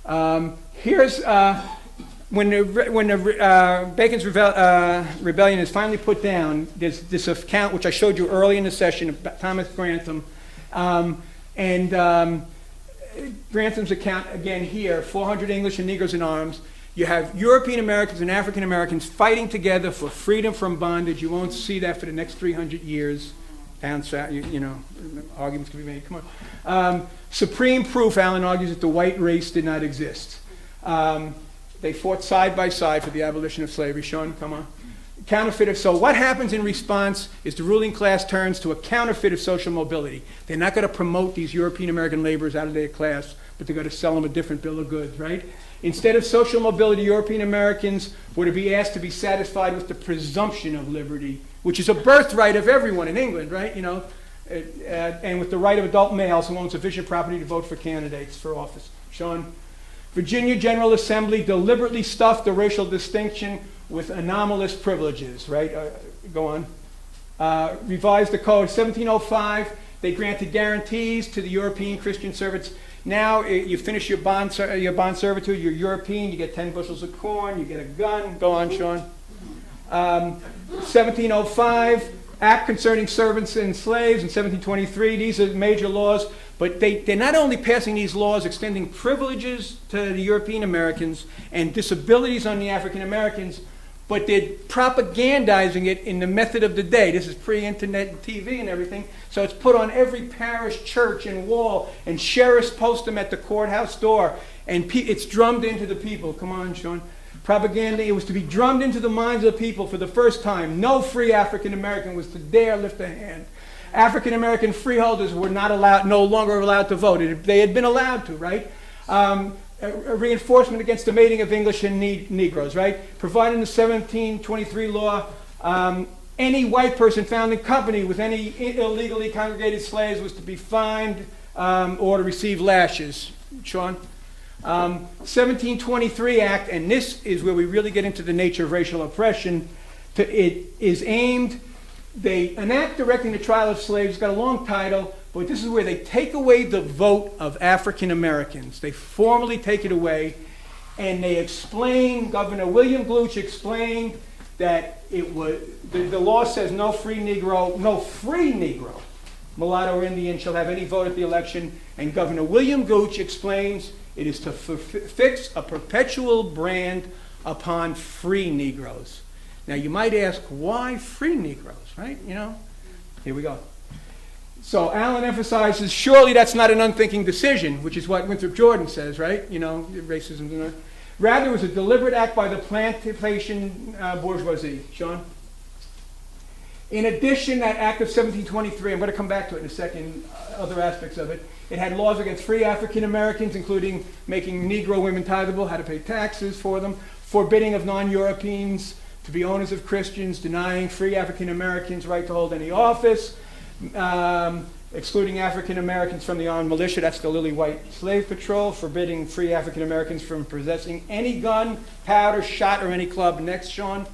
Here's when Bacon's rebellion is finally put down. There's this account which I showed you early in the session of Thomas Grantham, Grantham's account again here: 400 English and Negroes in arms. You have European Americans and African Americans fighting together for freedom from bondage. You won't see that for the next 300 years. Down south, you know, arguments can be made. Come on. Supreme proof, Allen argues, that the white race did not exist. They fought side by side for the abolition of slavery. Sean, come on. Counterfeit. So what happens in response is the ruling class turns to a counterfeit of social mobility. They're not going to promote these European American laborers out of their class, but they're going to sell them a different bill of goods, right? Instead of social mobility, European Americans were to be asked to be satisfied with the presumption of liberty, which is a birthright of everyone in England, right? You know, and with the right of adult males who own sufficient property to vote for candidates for office. Sean, Virginia General Assembly deliberately stuffed the racial distinction with anomalous privileges, right? Go on. Revised the code. 1705, they granted guarantees to the European Christian servants. Now you finish your bond servitude, you're European, you get 10 bushels of corn, you get a gun. Go on, Sean. 1705, Act concerning servants and slaves. In 1723, these are major laws. But they're not only passing these laws extending privileges to the European Americans and disabilities on the African Americans, but they're propagandizing it in the method of the day. This is pre-internet and TV and everything. So it's put on every parish church and wall, and sheriffs post them at the courthouse door, and it's drummed into the people. Come on, Sean. Propaganda, it was to be drummed into the minds of the people for the first time. No free African American was to dare lift a hand. African American freeholders were no longer allowed to vote. They had been allowed to, right? A reinforcement against the mating of English and Negroes, right? Provided in the 1723 law, any white person found in company with any illegally congregated slaves was to be fined or to receive lashes. Sean? 1723 Act, and this is where we really get into the nature of racial oppression. It is aimed, an act directing the trial of slaves. It's got a long title, but this is where they take away the vote of African Americans. They formally take it away, and they explain, Governor William Gooch explained that it was, the law says no free Negro, mulatto or Indian shall have any vote at the election, and Governor William Gooch explains it is to fix a perpetual brand upon free Negroes. Now you might ask, why free Negroes, right? You know, here we go. So Allen emphasizes, surely that's not an unthinking decision, which is what Winthrop Jordan says, right? You know, racism. Rather, it was a deliberate act by the plantation bourgeoisie. Sean? In addition, that act of 1723, I'm going to come back to it in a second, other aspects of it, it had laws against free African Americans, including making Negro women titleable, how to pay taxes for them, forbidding of non-Europeans to be owners of Christians, denying free African Americans right to hold any office, excluding African Americans from the armed militia, that's the Lily White Slave Patrol, forbidding free African Americans from possessing any gun, powder, shot, or any club. Next, Sean.